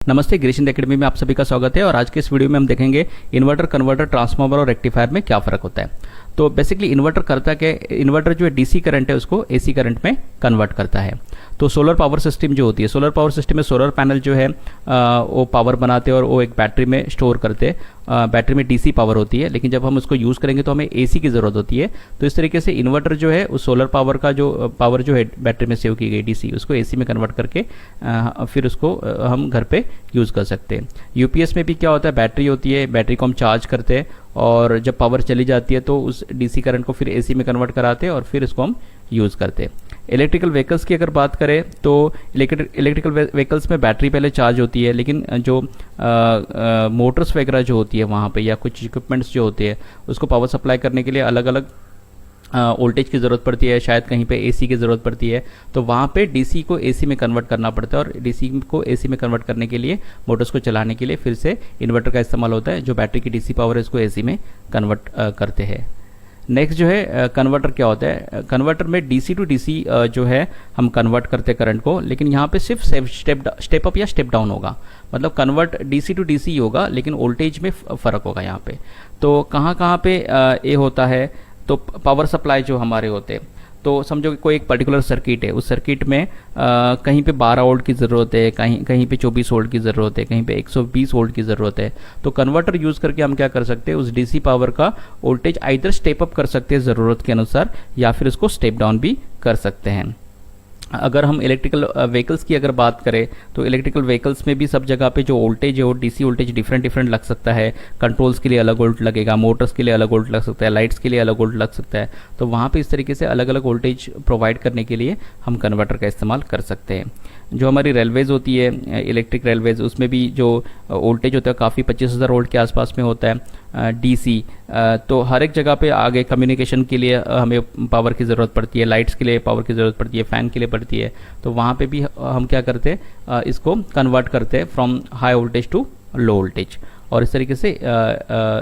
नमस्ते, Grecian academy में आप सभी का स्वागत है। और आज के इस वीडियो में हम देखेंगे इन्वर्टर, कन्वर्टर, ट्रांसफार्मर और रेक्टिफायर में क्या फ़र्क होता है। तो बेसिकली इन्वर्टर करता क्या है, इन्वर्टर जो है डीसी करंट है उसको एसी करंट में कन्वर्ट करता है। तो सोलर पावर सिस्टम जो होती है, सोलर पावर सिस्टम में सोलर पैनल जो है वो पावर बनाते हैं और वो एक बैटरी में स्टोर करते हैं। बैटरी में डीसी पावर होती है, लेकिन जब हम उसको यूज़ करेंगे तो हमें एसी की ज़रूरत होती है। तो इस तरीके से इन्वर्टर जो है उस सोलर पावर का जो पावर जो है बैटरी में सेव की गई डीसी, उसको एसी में कन्वर्ट करके फिर उसको हम घर पे यूज़ कर सकते हैं। यूपीएस में भी क्या होता है, बैटरी होती है, बैटरी को हम चार्ज करते हैं और जब पावर चली जाती है तो उस डीसी करंट को फिर एसी में कन्वर्ट कराते हैं और फिर इसको हम यूज़ करते हैं। इलेक्ट्रिकल व्हीकल्स की अगर बात करें तो इलेक्ट्रिकल व्हीकल्स में बैटरी पहले चार्ज होती है, लेकिन जो मोटर्स वगैरह जो होती है वहाँ पे या कुछ इक्विपमेंट्स जो होते हैं उसको पावर सप्लाई करने के लिए अलग अलग वोल्टेज की ज़रूरत पड़ती है, शायद कहीं पे एसी की ज़रूरत पड़ती है। तो वहाँ पे डीसी को एसी में कन्वर्ट करना पड़ता है और डीसी को एसी में कन्वर्ट करने के लिए मोटर्स को चलाने के लिए फिर से इन्वर्टर का इस्तेमाल होता है, जो बैटरी की डीसी पावर है उसको एसी में कन्वर्ट करते हैं। नेक्स्ट जो है कन्वर्टर क्या होता है, कन्वर्टर में डीसी टू डीसी जो है हम कन्वर्ट करते हैं करंट को, लेकिन यहाँ पे सिर्फ स्टेप अप या स्टेप डाउन होगा। मतलब कन्वर्ट डीसी टू डीसी होगा, लेकिन वोल्टेज में फ़र्क होगा यहाँ पे। तो कहाँ पे ये होता है, तो पावर सप्लाई जो हमारे होते हैं, तो समझो कि कोई एक पर्टिकुलर सर्किट है, उस सर्किट में कहीं पे 12 वोल्ट की ज़रूरत है, कहीं पे 24 वोल्ट की ज़रूरत है, कहीं पे 120 वोल्ट की ज़रूरत है। तो कन्वर्टर यूज़ करके हम क्या कर सकते हैं, उस डीसी पावर का वोल्टेज आइदर स्टेप अप कर सकते हैं ज़रूरत के अनुसार या फिर उसको स्टेप डाउन भी कर सकते हैं। अगर हम इलेक्ट्रिकल व्हीकल्स की अगर बात करें तो इलेक्ट्रिकल व्हीकल्स में भी सब जगह पे जो वोल्टेज है वो डीसी वोल्टेज डिफरेंट लग सकता है। कंट्रोल्स के लिए अलग वोल्ट लगेगा, मोटर्स के लिए अलग वोल्ट लग सकता है, लाइट्स के लिए अलग वोल्ट लग सकता है। तो वहाँ पे इस तरीके से अलग अलग वोल्टेज प्रोवाइड करने के लिए हम कन्वर्टर का इस्तेमाल कर सकते हैं। जो हमारी रेलवेज़ होती है, इलेक्ट्रिक रेलवेज़, उसमें भी जो वोल्टेज होता है काफ़ी 25,000 वोल्ट के आसपास में होता है डीसी। तो हर एक जगह पे आगे कम्युनिकेशन के लिए हमें पावर की ज़रूरत पड़ती है, लाइट्स के लिए पावर की ज़रूरत पड़ती है, फ़ैन के लिए पड़ती है। तो वहाँ पे भी हम क्या करते हैं, इसको कन्वर्ट करते हैं from high voltage to low voltage, और इस तरीके से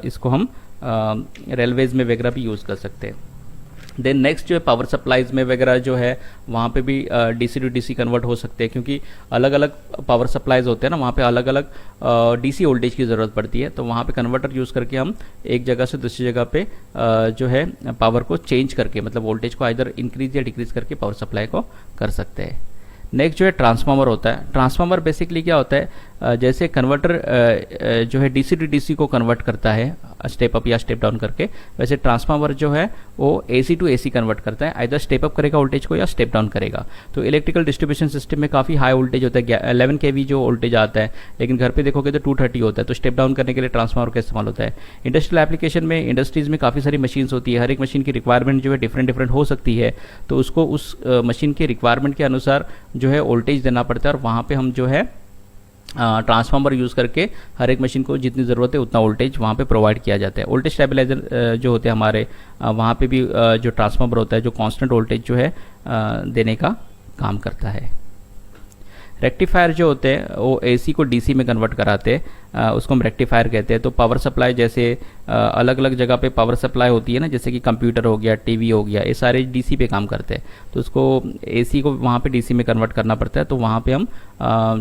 इसको हम रेलवेज़ में वगैरह भी यूज़ कर सकते हैं। देन नेक्स्ट जो है पावर सप्लाईज में वगैरह जो है वहाँ पे भी डीसी टू डीसी कन्वर्ट हो सकते हैं, क्योंकि अलग अलग पावर सप्लाईज होते हैं ना, वहाँ पे अलग अलग डीसी वोल्टेज की ज़रूरत पड़ती है। तो वहाँ पे कन्वर्टर यूज़ करके हम एक जगह से दूसरी जगह पे जो है पावर को चेंज करके, मतलब वोल्टेज को आइदर इंक्रीज या डिक्रीज करके पावर सप्लाई को कर सकते हैं। नेक्स्ट जो है ट्रांसफार्मर होता है। ट्रांसफार्मर बेसिकली क्या होता है, जैसे कन्वर्टर जो है डीसी टू डीसी को कन्वर्ट करता है स्टेप अप या स्टेप डाउन करके, वैसे ट्रांसफार्मर जो है वो एसी टू एसी कन्वर्ट करता है, आइदर स्टेप अप करेगा वोल्टेज को या स्टेप डाउन करेगा। तो इलेक्ट्रिकल डिस्ट्रीब्यूशन सिस्टम में काफ़ी हाई वोल्टेज होता है, 11 kV जो वोल्टेज आता है, लेकिन घर पे देखोगे तो 230 होता है। तो स्टेप डाउन करने के लिए ट्रांसफार्मर का इस्तेमाल होता है। इंडस्ट्रियल एप्लीकेशन में, इंडस्ट्रीज़ में काफ़ी सारी मशीन्स होती है, हर एक मशीन की रिक्वायरमेंट जो है डिफरेंट हो सकती है। तो उसको उस मशीन के रिक्वायरमेंट के अनुसार जो है वोल्टेज देना पड़ता है, और वहाँ पर हम जो है ट्रांसफार्मर यूज़ करके हर एक मशीन को जितनी ज़रूरत है उतना वोल्टेज वहाँ पे प्रोवाइड किया जाता है। वोल्टेज स्टेबलाइजर जो होते हैं हमारे, वहाँ पे भी जो ट्रांसफार्मर होता है जो कांस्टेंट वोल्टेज जो है देने का काम करता है। रेक्टिफायर जो होते हैं वो एसी को डीसी में कन्वर्ट कराते हैं, उसको हम रेक्टिफायर कहते हैं। तो पावर सप्लाई जैसे अलग अलग जगह पे पावर सप्लाई होती है ना, जैसे कि कंप्यूटर हो गया, टीवी हो गया, ये सारे डीसी पे काम करते हैं। तो उसको एसी को वहाँ पे डीसी में कन्वर्ट करना पड़ता है, तो वहाँ पे हम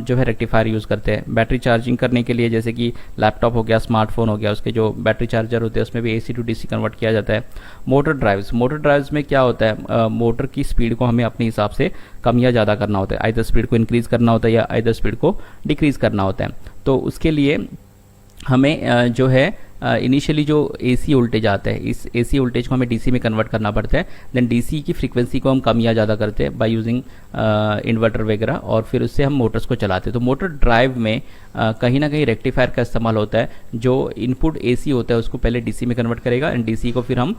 जो है रेक्टिफायर यूज़ करते हैं। बैटरी चार्जिंग करने के लिए, जैसे कि लैपटॉप हो गया, स्मार्टफोन हो गया, उसके जो बैटरी चार्जर होते हैं उसमें भी एसी टू डीसी कन्वर्ट किया जाता है। मोटर ड्राइव्स में क्या होता है, मोटर की स्पीड को हमें अपने हिसाब से कम या ज़्यादा करना होता है, आइदर स्पीड को इंक्रीज करना होता है या आइदर स्पीड को डिक्रीज करना होता है। तो उसके लिए हमें जो है इनिशियली जो एसी वोल्टेज आता है, इस एसी वोल्टेज को हमें डीसी में कन्वर्ट करना पड़ता है। देन डीसी की फ्रीक्वेंसी को हम कम या ज़्यादा करते हैं बाय यूजिंग इन्वर्टर वगैरह, और फिर उससे हम मोटर्स को चलाते हैं। तो मोटर ड्राइव में कहीं ना कहीं रेक्टिफायर का इस्तेमाल होता है, जो इनपुट एसी होता है उसको पहले डीसी में कन्वर्ट करेगा, एंड डीसी को फिर हम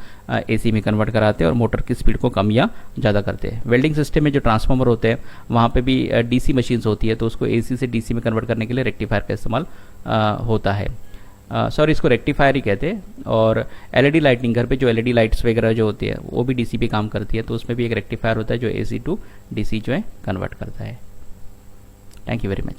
एसी में कन्वर्ट कराते हैं और मोटर की स्पीड को कम या ज़्यादा करते हैं। वेल्डिंग सिस्टम में जो ट्रांसफार्मर होते हैं वहाँ पर भी डीसी मशीन्स होती है, तो उसको एसी से डीसी में कन्वर्ट करने के लिए रेक्टिफायर का इस्तेमाल होता है। सॉरी, इसको रेक्टिफायर ही कहते हैं। और एलईडी लाइटिंग, घर पे जो एलईडी लाइट्स वगैरह जो होती है वो भी डीसी पे काम करती है, तो उसमें भी एक रेक्टिफायर होता है जो एसी टू डीसी जो है कन्वर्ट करता है। Thank you very much.